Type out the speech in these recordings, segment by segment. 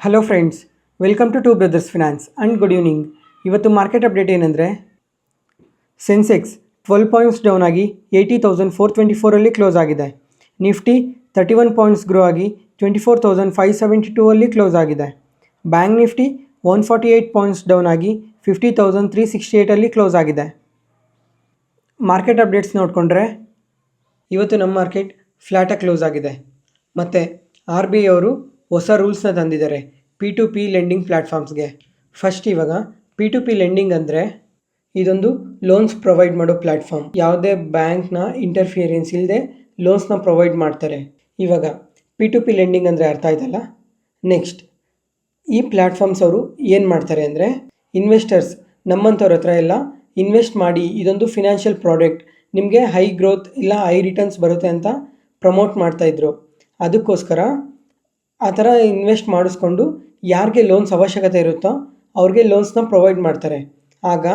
Hello friends, welcome to Brothers Finance and good evening. ಇವತ್ತು market update ಏನಂದರೆ, Sensex 12 points down ಆಗಿ 80,424 close ಆಗಿದೆ. Nifty 31 points grow ಆಗಿ 24,572 close ಆಗಿದೆ. Bank Nifty 148 points down ಆಗಿ 50,368 close ಆಗಿದೆ. ಮಾರ್ಕೆಟ್ ಅಪ್ಡೇಟ್ಸ್ ನೋಡಿಕೊಂಡ್ರೆ ಇವತ್ತು ನಮ್ಮ ಮಾರ್ಕೆಟ್ ಫ್ಲ್ಯಾಟಾಗಿ ಕ್ಲೋಸ್ ಆಗಿದೆ. ಮತ್ತು RBI ಅವರು ಹೊಸ ರೂಲ್ಸ್ನ ತಂದಿದ್ದಾರೆ P2P ಲೆಂಡಿಂಗ್ ಪ್ಲ್ಯಾಟ್ಫಾರ್ಮ್ಸ್ಗೆ. ಫಸ್ಟ್ ಇವಾಗ P2P ಲೆಂಡಿಂಗ್ ಅಂದರೆ ಇದೊಂದು ಲೋನ್ಸ್ ಪ್ರೊವೈಡ್ ಮಾಡೋ ಪ್ಲ್ಯಾಟ್ಫಾರ್ಮ್. ಯಾವುದೇ ಬ್ಯಾಂಕ್ನ ಇಂಟರ್ಫಿಯರೆನ್ಸ್ ಇಲ್ಲದೆ ಲೋನ್ಸ್ನ ಪ್ರೊವೈಡ್ ಮಾಡ್ತಾರೆ. ಇವಾಗ P2P ಲೆಂಡಿಂಗ್ ಅಂದರೆ ಅರ್ಥ ಆಯ್ತಲ್ಲ. ನೆಕ್ಸ್ಟ್ ಈ ಪ್ಲ್ಯಾಟ್ಫಾರ್ಮ್ಸ್ ಅವರು ಏನು ಮಾಡ್ತಾರೆ ಅಂದರೆ, ಇನ್ವೆಸ್ಟರ್ಸ್ ನಮ್ಮಂಥವ್ರ ಹತ್ರ ಎಲ್ಲ ಇನ್ವೆಸ್ಟ್ ಮಾಡಿ ಇದೊಂದು ಫಿನಾನ್ಷಿಯಲ್ ಪ್ರಾಡಕ್ಟ್ ನಿಮಗೆ ಹೈ ಗ್ರೋತ್ ಇಲ್ಲ ಹೈ ರಿಟರ್ನ್ಸ್ ಬರುತ್ತೆ ಅಂತ ಪ್ರಮೋಟ್ ಮಾಡ್ತಾಯಿದ್ರು. ಅದಕ್ಕೋಸ್ಕರ ಆ ಥರ ಇನ್ವೆಸ್ಟ್ ಮಾಡಿಸ್ಕೊಂಡು ಯಾರಿಗೆ ಲೋನ್ಸ್ ಅವಶ್ಯಕತೆ ಇರುತ್ತೋ ಅವ್ರಿಗೆ ಲೋನ್ಸ್ನ ಪ್ರೊವೈಡ್ ಮಾಡ್ತಾರೆ. ಆಗ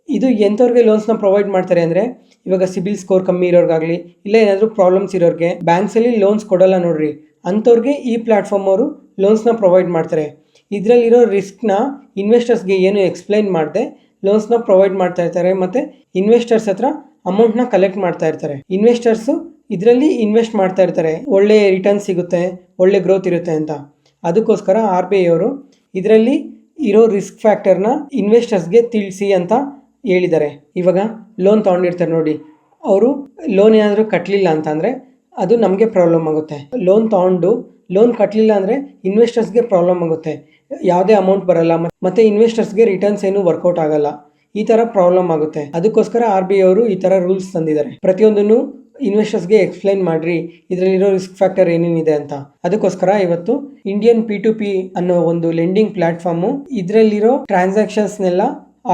ಇದು ಎಂಥವ್ರಿಗೆ ಲೋನ್ಸ್ನ ಪ್ರೊವೈಡ್ ಮಾಡ್ತಾರೆ ಅಂದರೆ, ಇವಾಗ ಸಿಬಿಲ್ ಸ್ಕೋರ್ ಕಮ್ಮಿ ಇರೋರ್ಗಾಗಲಿ ಇಲ್ಲ ಏನಾದರೂ ಪ್ರಾಬ್ಲಮ್ಸ್ ಇರೋರಿಗೆ ಬ್ಯಾಂಕ್ಸಲ್ಲಿ ಲೋನ್ಸ್ ಕೊಡೋಲ್ಲ ನೋಡ್ರಿ, ಅಂಥವ್ರಿಗೆ ಈ ಪ್ಲ್ಯಾಟ್ಫಾರ್ಮ್ ಅವರು ಲೋನ್ಸ್ನ ಪ್ರೊವೈಡ್ ಮಾಡ್ತಾರೆ. ಇದರಲ್ಲಿರೋ ರಿಸ್ಕ್ನ ಇನ್ವೆಸ್ಟರ್ಸ್ಗೆ ಏನು ಎಕ್ಸ್ಪ್ಲೈನ್ ಮಾಡದೆ ಲೋನ್ಸ್ನ ಪ್ರೊವೈಡ್ ಮಾಡ್ತಾ ಇರ್ತಾರೆ. ಮತ್ತು ಇನ್ವೆಸ್ಟರ್ಸ್ ಹತ್ರ ಅಮೌಂಟ್ನ ಕಲೆಕ್ಟ್ ಮಾಡ್ತಾ ಇರ್ತಾರೆ. ಇನ್ವೆಸ್ಟರ್ಸು ಇದರಲ್ಲಿ ಇನ್ವೆಸ್ಟ್ ಮಾಡ್ತಾ ಇರ್ತಾರೆ, ಒಳ್ಳೆ ರಿಟರ್ನ್ಸ್ ಸಿಗುತ್ತೆ, ಒಳ್ಳೆ ಗ್ರೋತ್ ಇರುತ್ತೆ ಅಂತ. ಅದಕ್ಕೋಸ್ಕರ RBI ಅವರು ಇದರಲ್ಲಿ ಇರೋ ರಿಸ್ಕ್ ಫ್ಯಾಕ್ಟರ್ನ ಇನ್ವೆಸ್ಟರ್ಸ್ಗೆ ತಿಳಿಸಿ ಅಂತ ಹೇಳಿದ್ದಾರೆ. ಇವಾಗ ಲೋನ್ ತೊಗೊಂಡಿರ್ತಾರೆ ನೋಡಿ, ಅವರು ಲೋನ್ ಏನಾದರೂ ಕಟ್ಟಲಿಲ್ಲ ಅಂತಂದರೆ ಅದು ನಮಗೆ ಪ್ರಾಬ್ಲಮ್ ಆಗುತ್ತೆ. ಲೋನ್ ತೊಗೊಂಡು ಲೋನ್ ಕಟ್ಟಲಿಲ್ಲ ಅಂದರೆ ಇನ್ವೆಸ್ಟರ್ಸ್ಗೆ ಪ್ರಾಬ್ಲಮ್ ಆಗುತ್ತೆ, ಯಾವುದೇ ಅಮೌಂಟ್ ಬರಲ್ಲ, ಮತ್ತು ಇನ್ವೆಸ್ಟರ್ಸ್ಗೆ ರಿಟರ್ನ್ಸ್ ಏನು ವರ್ಕೌಟ್ ಆಗಲ್ಲ, ಈ ಥರ ಪ್ರಾಬ್ಲಮ್ ಆಗುತ್ತೆ. ಅದಕ್ಕೋಸ್ಕರ RBI ಅವರು ಈ ಥರ ರೂಲ್ಸ್ ತಂದಿದ್ದಾರೆ. ಪ್ರತಿಯೊಂದನ್ನು ಇನ್ವೆಸ್ಟರ್ಸ್ಗೆ ಎಕ್ಸ್ಪ್ಲೈನ್ ಮಾಡಿರಿ ಇದರಲ್ಲಿರೋ ರಿಸ್ಕ್ ಫ್ಯಾಕ್ಟರ್ ಏನೇನಿದೆ ಅಂತ. ಅದಕ್ಕೋಸ್ಕರ ಇವತ್ತು ಇಂಡಿಯನ್ P2P ಅನ್ನೋ ಒಂದು ಲೆಂಡಿಂಗ್ ಪ್ಲ್ಯಾಟ್ಫಾರ್ಮು ಇದರಲ್ಲಿರೋ ಟ್ರಾನ್ಸಾಕ್ಷನ್ಸ್ನೆಲ್ಲ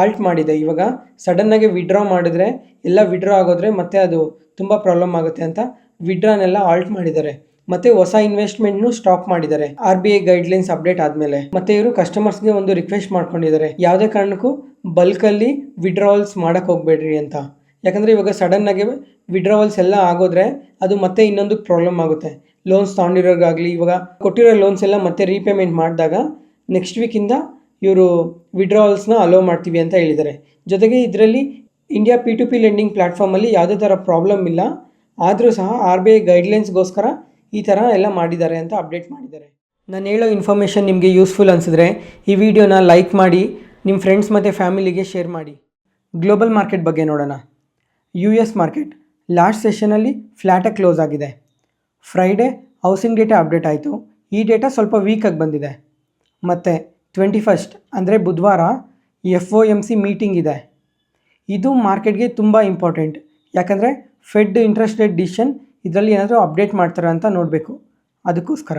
ಆಲ್ಟ್ ಮಾಡಿದೆ. ಇವಾಗ ಸಡನ್ನಾಗಿ ವಿಡ್ರಾ ಮಾಡಿದ್ರೆ ಎಲ್ಲ ವಿಡ್ರಾ ಆಗೋದ್ರೆ ಮತ್ತೆ ಅದು ತುಂಬ ಪ್ರಾಬ್ಲಮ್ ಆಗುತ್ತೆ ಅಂತ ವಿಡ್ರಾನೆಲ್ಲ ಆಲ್ಟ್ ಮಾಡಿದ್ದಾರೆ. ಮತ್ತು ಹೊಸ ಇನ್ವೆಸ್ಟ್ಮೆಂಟ್ನು ಸ್ಟಾಪ್ ಮಾಡಿದ್ದಾರೆ RBI ಗೈಡ್ಲೈನ್ಸ್ ಅಪ್ಡೇಟ್ ಆದಮೇಲೆ. ಮತ್ತು ಇವರು ಕಸ್ಟಮರ್ಸ್ಗೆ ಒಂದು ರಿಕ್ವೆಸ್ಟ್ ಮಾಡ್ಕೊಂಡಿದ್ದಾರೆ, ಯಾವುದೇ ಕಾರಣಕ್ಕೂ ಬಲ್ಕಲ್ಲಿ ವಿಡ್ರಾವಲ್ಸ್ ಮಾಡೋಕ್ಕೆ ಹೋಗಬೇಡ್ರಿ ಅಂತ. ಯಾಕಂದರೆ ಇವಾಗ ಸಡನ್ನಾಗಿ ವಿಡ್ರಾವಲ್ಸ್ ಎಲ್ಲ ಆಗೋದ್ರೆ ಅದು ಮತ್ತೆ ಇನ್ನೊಂದು ಪ್ರಾಬ್ಲಮ್ ಆಗುತ್ತೆ. ಲೋನ್ಸ್ ತೊಗೊಂಡಿರೋರ್ಗಾಗಲಿ ಇವಾಗ ಕೊಟ್ಟಿರೋ ಲೋನ್ಸ್ ಎಲ್ಲ ಮತ್ತೆ ರೀಪೇಮೆಂಟ್ ಮಾಡಿದಾಗ ನೆಕ್ಸ್ಟ್ ವೀಕಿಂದ ಇವರು ವಿಡ್ರಾವಲ್ಸ್ನ ಅಲೋ ಮಾಡ್ತೀವಿ ಅಂತ ಹೇಳಿದ್ದಾರೆ. ಜೊತೆಗೆ ಇದರಲ್ಲಿ ಇಂಡಿಯಾ P2P ಲೆಂಡಿಂಗ್ ಪ್ಲ್ಯಾಟ್ಫಾರ್ಮಲ್ಲಿ ಯಾವುದೇ ಥರ ಪ್ರಾಬ್ಲಮ್ ಇಲ್ಲ, ಆದರೂ ಸಹ RBI ಗೈಡ್ಲೈನ್ಸ್ಗೋಸ್ಕರ ಈ ಥರ ಎಲ್ಲ ಮಾಡಿದ್ದಾರೆ ಅಂತ ಅಪ್ಡೇಟ್ ಮಾಡಿದ್ದಾರೆ. ನಾನು ಹೇಳೋ ಇನ್ಫಾರ್ಮೇಷನ್ ನಿಮಗೆ ಯೂಸ್ಫುಲ್ ಅನಿಸಿದ್ರೆ ಈ ವಿಡಿಯೋನ ಲೈಕ್ ಮಾಡಿ, ನಿಮ್ಮ ಫ್ರೆಂಡ್ಸ್ ಮತ್ತು ಫ್ಯಾಮಿಲಿಗೆ ಶೇರ್ ಮಾಡಿ. ಗ್ಲೋಬಲ್ ಮಾರ್ಕೆಟ್ ಬಗ್ಗೆ ನೋಡೋಣ. US ಮಾರ್ಕೆಟ್ ಲಾಸ್ಟ್ ಸೆಷನಲ್ಲಿ ಫ್ಲ್ಯಾಟಾಗಿ ಕ್ಲೋಸ್ ಆಗಿದೆ. ಫ್ರೈಡೇ ಹೌಸಿಂಗ್ ಡೇಟಾ ಅಪ್ಡೇಟ್ ಆಯಿತು. ಈ ಡೇಟಾ ಸ್ವಲ್ಪ ವೀಕಾಗಿ ಬಂದಿದೆ. ಮತ್ತು 21 ಅಂದರೆ ಬುಧವಾರ FOMC ಮೀಟಿಂಗ್ ಇದೆ. ಇದು ಮಾರ್ಕೆಟ್ಗೆ ತುಂಬ ಇಂಪಾರ್ಟೆಂಟ್, ಯಾಕಂದರೆ ಫೆಡ್ ಇಂಟ್ರೆಸ್ಟ್ ರೇಟ್ ಡಿಸಿಷನ್ ಇದರಲ್ಲಿ ಏನಾದರೂ ಅಪ್ಡೇಟ್ ಮಾಡ್ತಾರೆ ಅಂತ ನೋಡಬೇಕು. ಅದಕ್ಕೋಸ್ಕರ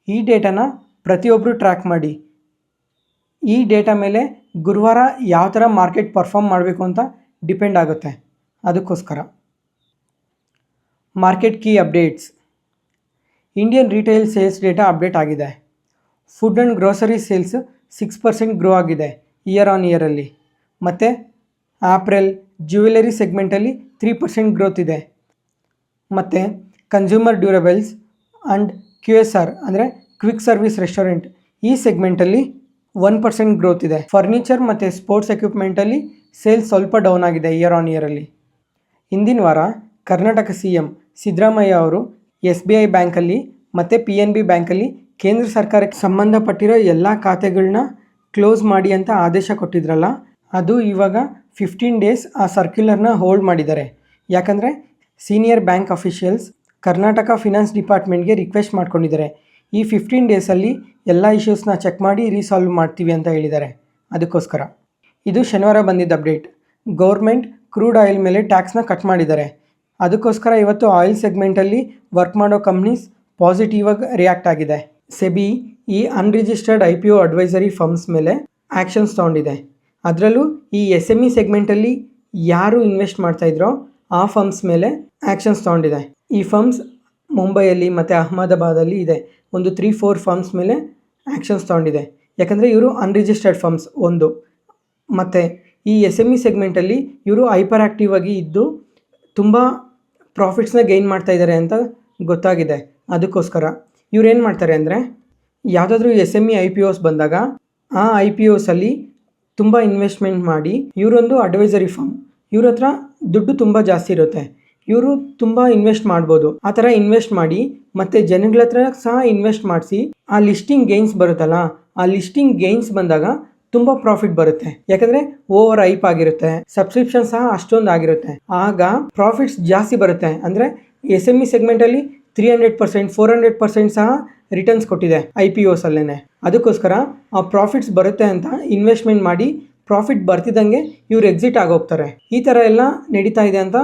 ಈ ಡೇಟಾನ ಪ್ರತಿಯೊಬ್ಬರು ಟ್ರ್ಯಾಕ್ ಮಾಡಿ. ಈ ಡೇಟಾ ಮೇಲೆ ಗುರುವಾರ ಯಾವ ಥರ ಮಾರ್ಕೆಟ್ ಪರ್ಫಾರ್ಮ್ ಮಾಡಬೇಕು ಅಂತ ಡಿಪೆಂಡ್ ಆಗುತ್ತೆ. ಅದಕ್ಕೋಸ್ಕರ market key updates. Indian retail sales data update ಆಗಿದೆ. Food and grocery sales 6% grow ಆಗಿದೆ ಇಯರ್ ಆನ್ ಇಯರಲ್ಲಿ. ಮತ್ತು ಆಪ್ರಿಲ್ ಜ್ಯುವೆಲರಿ ಸೆಗ್ಮೆಂಟಲ್ಲಿ 3% ಗ್ರೋತ್ ಇದೆ. ಮತ್ತು ಕನ್ಸ್ಯೂಮರ್ ಡ್ಯೂರಬಲ್ಸ್ ಆ್ಯಂಡ್ QSR ಅಂದರೆ ಕ್ವಿಕ್ ಸರ್ವಿಸ್ ರೆಸ್ಟೋರೆಂಟ್ ಈ ಸೆಗ್ಮೆಂಟಲ್ಲಿ 1% ಗ್ರೋತ್ ಇದೆ. ಫರ್ನಿಚರ್ ಮತ್ತು ಸ್ಪೋರ್ಟ್ಸ್ ಎಕ್ವಿಪ್ಮೆಂಟಲ್ಲಿ ಸೇಲ್ಸ್ ಸ್ವಲ್ಪ ಡೌನ್ ಆಗಿದೆ ಇಯರ್ ಆನ್ ಇಯರಲ್ಲಿ. ಹಿಂದಿನ ವಾರ ಕರ್ನಾಟಕ CM ಸಿದ್ದರಾಮಯ್ಯ ಅವರು SBI ಬ್ಯಾಂಕಲ್ಲಿ ಮತ್ತು PNB ಬ್ಯಾಂಕಲ್ಲಿ ಕೇಂದ್ರ ಸರ್ಕಾರಕ್ಕೆ ಸಂಬಂಧಪಟ್ಟಿರೋ ಎಲ್ಲ ಖಾತೆಗಳನ್ನ ಕ್ಲೋಸ್ ಮಾಡಿ ಅಂತ ಆದೇಶ ಕೊಟ್ಟಿದ್ರಲ್ಲ, ಅದು ಇವಾಗ 15 ಡೇಸ್ ಆ ಸರ್ಕ್ಯುಲರ್ನ ಹೋಲ್ಡ್ ಮಾಡಿದ್ದಾರೆ. ಯಾಕಂದರೆ senior bank officials Karnataka finance ಡಿಪಾರ್ಟ್ಮೆಂಟ್ಗೆ ರಿಕ್ವೆಸ್ಟ್ ಮಾಡ್ಕೊಂಡಿದ್ದಾರೆ, ಈ 15 ಡೇಸಲ್ಲಿ ಎಲ್ಲ ಇಶ್ಯೂಸ್ನ ಚೆಕ್ ಮಾಡಿ ರೀಸಾಲ್ವ್ ಮಾಡ್ತೀವಿ ಅಂತ ಹೇಳಿದ್ದಾರೆ. ಅದಕ್ಕೋಸ್ಕರ ಇದು ಶನಿವಾರ ಬಂದಿದ್ದ ಅಪ್ಡೇಟ್. ಗೌರ್ಮೆಂಟ್ ಕ್ರೂಡ್ ಆಯಿಲ್ ಮೇಲೆ ಟ್ಯಾಕ್ಸ್ನ ಕಟ್ ಮಾಡಿದ್ದಾರೆ. ಅದಕ್ಕೋಸ್ಕರ ಇವತ್ತು ಆಯಿಲ್ ಸೆಗ್ಮೆಂಟಲ್ಲಿ ವರ್ಕ್ ಮಾಡೋ ಕಂಪ್ನೀಸ್ ಪಾಸಿಟಿವ್ ಆಗಿ ರಿಯಾಕ್ಟ್ ಆಗಿದೆ. ಸೆಬಿ ಈ ಅನ್ರಿಜಿಸ್ಟರ್ಡ್ IPO ಅಡ್ವೈಸರಿ ಫರ್ಮ್ಸ್ ಮೇಲೆ ಆ್ಯಕ್ಷನ್ಸ್ ತೊಗೊಂಡಿದೆ. ಅದರಲ್ಲೂ ಈ SME ಸೆಗ್ಮೆಂಟಲ್ಲಿ ಯಾರು ಇನ್ವೆಸ್ಟ್ ಮಾಡ್ತಾಯಿದ್ರೋ ಆ ಫರ್ಮ್ಸ್ ಮೇಲೆ ಆ್ಯಕ್ಷನ್ಸ್ ತೊಗೊಂಡಿದೆ. ಈ ಫರ್ಮ್ಸ್ ಮುಂಬೈಯಲ್ಲಿ ಮತ್ತು ಅಹಮದಾಬಾದಲ್ಲಿ ಇದೆ. ಒಂದು 3-4 ಫರ್ಮ್ಸ್ ಮೇಲೆ ಆ್ಯಕ್ಷನ್ಸ್ ತೊಗೊಂಡಿದೆ. ಯಾಕಂದರೆ ಇವರು ಅನ್ರಿಜಿಸ್ಟರ್ಡ್ ಫರ್ಮ್ಸ್ ಒಂದು. ಮತ್ತು ಈ SME ಸೆಗ್ಮೆಂಟಲ್ಲಿ ಇವರು ಹೈಪರ್ ಆ್ಯಕ್ಟಿವ್ ಆಗಿ ಇದ್ದು ತುಂಬ ಪ್ರಾಫಿಟ್ಸ್ನ ಗೈನ್ ಮಾಡ್ತಾಯಿದ್ದಾರೆ ಅಂತ ಗೊತ್ತಾಗಿದೆ. ಅದಕ್ಕೋಸ್ಕರ ಇವ್ರು ಏನು ಮಾಡ್ತಾರೆ ಅಂದರೆ, ಯಾವುದಾದ್ರೂ SME IPOs ಬಂದಾಗ ಆ IPOಸಲ್ಲಿ ತುಂಬ ಇನ್ವೆಸ್ಟ್ಮೆಂಟ್ ಮಾಡಿ ಇವರೊಂದು ಅಡ್ವೈಸರಿ ಫರ್ಮ್, ಇವ್ರ ಹತ್ರ ದುಡ್ಡು ತುಂಬ ಜಾಸ್ತಿ ಇರುತ್ತೆ, ಇವರು ತುಂಬ ಇನ್ವೆಸ್ಟ್ ಮಾಡ್ಬೋದು. ಆ ಥರ ಇನ್ವೆಸ್ಟ್ ಮಾಡಿ ಮತ್ತು ಜನಗಳ ಹತ್ರ ಸಹ ಇನ್ವೆಸ್ಟ್ ಮಾಡಿಸಿ ಆ ಲಿಸ್ಟಿಂಗ್ ಗೇನ್ಸ್ ಬರುತ್ತಲ್ಲ, ಆ ಲಿಸ್ಟಿಂಗ್ ಗೇನ್ಸ್ ಬಂದಾಗ ತುಂಬ ಪ್ರಾಫಿಟ್ ಬರುತ್ತೆ. ಯಾಕಂದರೆ ಓವರ್ ಹೈಪ್ ಆಗಿರುತ್ತೆ, ಸಬ್ಸ್ಕ್ರಿಪ್ಷನ್ ಸಹ ಅಷ್ಟೊಂದು ಆಗಿರುತ್ತೆ. ಆಗ ಪ್ರಾಫಿಟ್ಸ್ ಜಾಸ್ತಿ ಬರುತ್ತೆ. ಅಂದರೆ SME ಸೆಗ್ಮೆಂಟಲ್ಲಿ 300%, 400% ಸಹ ರಿಟರ್ನ್ಸ್ ಕೊಟ್ಟಿದೆ IPOs ಅಲ್ಲೇ. ಅದಕ್ಕೋಸ್ಕರ ಆ ಪ್ರಾಫಿಟ್ಸ್ ಬರುತ್ತೆ ಅಂತ ಇನ್ವೆಸ್ಟ್ಮೆಂಟ್ ಮಾಡಿ ಪ್ರಾಫಿಟ್ ಬರ್ತಿದ್ದಂಗೆ ಇವ್ರು ಎಕ್ಸಿಟ್ ಆಗೋಗ್ತಾರೆ. ಈ ಥರ ಎಲ್ಲ ನಡೀತಾ ಇದೆ ಅಂತ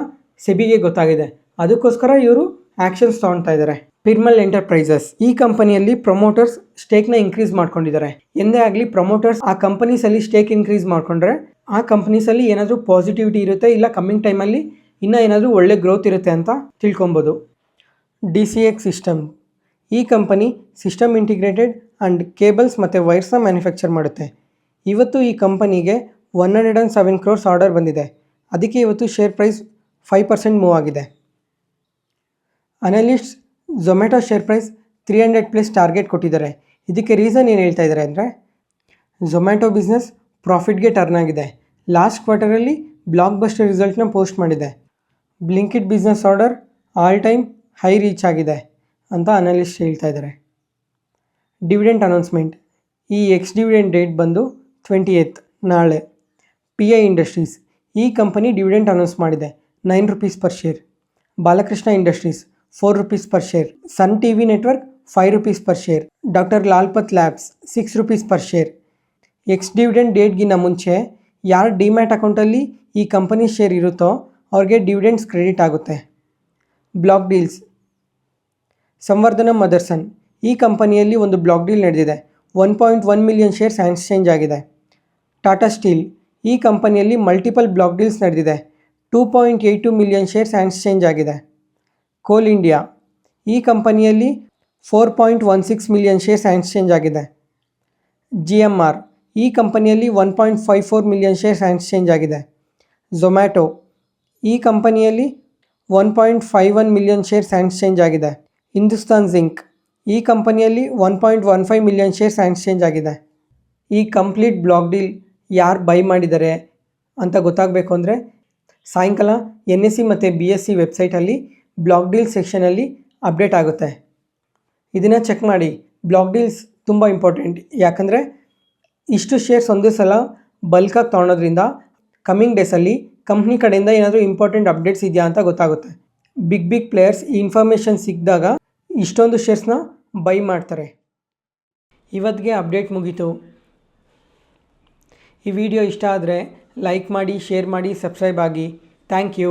ಸೆಬಿಗೆ ಗೊತ್ತಾಗಿದೆ. ಅದಕ್ಕೋಸ್ಕರ ಇವರು ಆ್ಯಕ್ಷನ್ಸ್ ತೊಗೊಳ್ತಾ ಇದ್ದಾರೆ. ಪಿರ್ಮಲ್ ಎಂಟರ್ಪ್ರೈಸಸ್ ಈ ಕಂಪನಿಯಲ್ಲಿ ಪ್ರಮೋಟರ್ಸ್ ಸ್ಟೇಕ್ನ ಇನ್ಕ್ರೀಸ್ ಮಾಡ್ಕೊಂಡಿದ್ದಾರೆ. ಎಂದೇ ಆಗಲಿ ಪ್ರಮೋಟರ್ಸ್ ಆ ಕಂಪನೀಸಲ್ಲಿ ಸ್ಟೇಕ್ ಇನ್ಕ್ರೀಸ್ ಮಾಡ್ಕೊಂಡ್ರೆ ಆ ಕಂಪನೀಸಲ್ಲಿ ಏನಾದರೂ ಪಾಸಿಟಿವಿಟಿ ಇರುತ್ತೆ, ಇಲ್ಲ ಕಮ್ಮಿಂಗ್ ಟೈಮಲ್ಲಿ ಇನ್ನೂ ಏನಾದರೂ ಒಳ್ಳೆ ಗ್ರೋತ್ ಇರುತ್ತೆ ಅಂತ ತಿಳ್ಕೊಬೋದು. DCX ಸಿಸ್ಟಮ್ ಈ company system integrated and cables ಮತ್ತು ವೈರ್ಸ್ನ ಮ್ಯಾನುಫ್ಯಾಕ್ಚರ್ ಮಾಡುತ್ತೆ. ಇವತ್ತು ಈ ಕಂಪನಿಗೆ 107 crores ಆರ್ಡರ್ ಬಂದಿದೆ. ಅದಕ್ಕೆ ಇವತ್ತು ಶೇರ್ ಪ್ರೈಸ್ 5% ಮೂವ್ ಆಗಿದೆ. Analysts Zomato share price 300+ target ಕೊಟ್ಟಿದ್ದಾರೆ. ಇದಕ್ಕೆ ರೀಸನ್ ಏನು ಹೇಳ್ತಾ ಇದ್ದಾರೆ ಅಂದರೆ ಝೊಮ್ಯಾಟೊ ಬಿಸ್ನೆಸ್ ಪ್ರಾಫಿಟ್ಗೆ ಟರ್ನ್ ಆಗಿದೆ. ಲಾಸ್ಟ್ ಕ್ವಾರ್ಟರಲ್ಲಿ ಬ್ಲಾಕ್ ಬಸ್ಟರ್ ರಿಸಲ್ಟ್ನ ಪೋಸ್ಟ್ ಮಾಡಿದೆ. Blinkit business order all time high reach ಆಗಿದೆ ಅಂತ ಅನಲಿಸ್ಟ್ ಹೇಳ್ತಾ ಇದ್ದಾರೆ. ಡಿವಿಡೆಂಟ್ ಅನೌನ್ಸ್ಮೆಂಟ್ ಈ ಡಿವಿಡೆಂಟ್ ಡೇಟ್ ಬಂದು 28th ನಾಳೆ. PI ಇಂಡಸ್ಟ್ರೀಸ್ ಈ ಕಂಪನಿ ಡಿವಿಡೆಂಟ್ ಅನೌನ್ಸ್ ಮಾಡಿದೆ, 9 rupees per share. Balkrishna industries 4 rupees per share. Sun TV network 5 rupees per share. Doctor Lal path labs 6 rupees per ಶೇರ್. ಡಿವಿಡೆಂಟ್ ಡೇಟ್ಗಿನ್ನ ಮುಂಚೆ ಯಾರು ಡಿಮ್ಯಾಟ್ ಅಕೌಂಟಲ್ಲಿ ಈ ಕಂಪನಿ ಶೇರ್ ಇರುತ್ತೋ ಅವ್ರಿಗೆ ಡಿವಿಡೆಂಟ್ಸ್ ಕ್ರೆಡಿಟ್ ಆಗುತ್ತೆ. ಬ್ಲಾಕ್ ಡೀಲ್ಸ್ ಸಂವರ್ಧನಂ ಮದರ್ಸನ್ ಈ ಕಂಪನಿಯಲ್ಲಿ ಒಂದು ಬ್ಲಾಕ್ ಡೀಲ್ ನಡೆದಿದೆ. 1.1 ಮಿಲಿಯನ್ ಶೇರ್ಸ್ ಎಕ್ಸ್ಚೇಂಜ್ ಆಗಿದೆ. ಟಾಟಾ ಸ್ಟೀಲ್ ಈ ಕಂಪನಿಯಲ್ಲಿ ಮಲ್ಟಿಪಲ್ ಬ್ಲಾಕ್ ಡೀಲ್ಸ್ ನಡೆದಿದೆ. 2.82 ಮಿಲಿಯನ್ ಶೇರ್ಸ್ ಎಕ್ಸ್ಚೇಂಜ್ ಆಗಿದೆ. ಕೋಲ್ ಇಂಡಿಯಾ ಈ ಕಂಪನಿಯಲ್ಲಿ 4.16 ಮಿಲಿಯನ್ ಶೇರ್ಸ್ ಎಕ್ಸ್ಚೇಂಜ್ ಆಗಿದೆ. GMR ಈ ಕಂಪನಿಯಲ್ಲಿ 1.54 ಮಿಲಿಯನ್ ಶೇರ್ಸ್ ಎಕ್ಸ್ಚೇಂಜ್ ಆಗಿದೆ. ಝೊಮ್ಯಾಟೊ ಈ ಕಂಪನಿಯಲ್ಲಿ 1.51 ಮಿಲಿಯನ್ ಶೇರ್ಸ್ ಎಕ್ಸ್ಚೇಂಜ್ ಆಗಿದೆ. ಹಿಂದೂಸ್ತಾನ್ ಜಿಂಕ್ ಈ ಕಂಪನಿಯಲ್ಲಿ 1.15 ಮಿಲಿಯನ್ ಶೇರ್ಸ್ ಎಕ್ಸ್ಚೇಂಜ್ ಆಗಿದೆ. ಈ ಕಂಪ್ಲೀಟ್ ಬ್ಲಾಕ್ ಡೀಲ್ ಯಾರು ಬೈ ಮಾಡಿದ್ದಾರೆ ಅಂತ ಗೊತ್ತಾಗಬೇಕು ಅಂದರೆ ಸಾಯಂಕಾಲ NSE ಮತ್ತು BSE ವೆಬ್ಸೈಟಲ್ಲಿ ಬ್ಲಾಕ್ ಡೀಲ್ ಸೆಕ್ಷನಲ್ಲಿ ಅಪ್ಡೇಟ್ ಆಗುತ್ತೆ. ಇದನ್ನು ಚೆಕ್ ಮಾಡಿ. ಬ್ಲಾಕ್ ಡೀಲ್ಸ್ ತುಂಬ ಇಂಪಾರ್ಟೆಂಟ್. ಯಾಕಂದರೆ ಇಷ್ಟು ಶೇರ್ಸ್ ಒಂದೇ ಸಲ ಬಲ್ಕಾಗಿ ತೊಗೊಳೋದ್ರಿಂದ ಕಮ್ಮಿಂಗ್ ಡೇಸಲ್ಲಿ ಕಂಪ್ನಿ ಕಡೆಯಿಂದ ಏನಾದರೂ ಇಂಪಾರ್ಟೆಂಟ್ ಅಪ್ಡೇಟ್ಸ್ ಇದೆಯಾ ಅಂತ ಗೊತ್ತಾಗುತ್ತೆ. ಬಿಗ್ ಪ್ಲೇಯರ್ಸ್ ಈ ಇನ್ಫಾರ್ಮೇಷನ್ ಸಿಕ್ಕಿದಾಗ ಇಷ್ಟೊಂದು ಶೇರ್ಸ್ನ ಬೈ ಮಾಡ್ತಾರೆ. ಇವತ್ತಿಗೆ ಅಪ್ಡೇಟ್ ಮುಗೀತು. ಈ ವಿಡಿಯೋ ಇಷ್ಟ ಆದರೆ ಲೈಕ್ ಮಾಡಿ, ಶೇರ್ ಮಾಡಿ, ಸಬ್ಸ್ಕ್ರೈಬ್ ಆಗಿ. Thank you.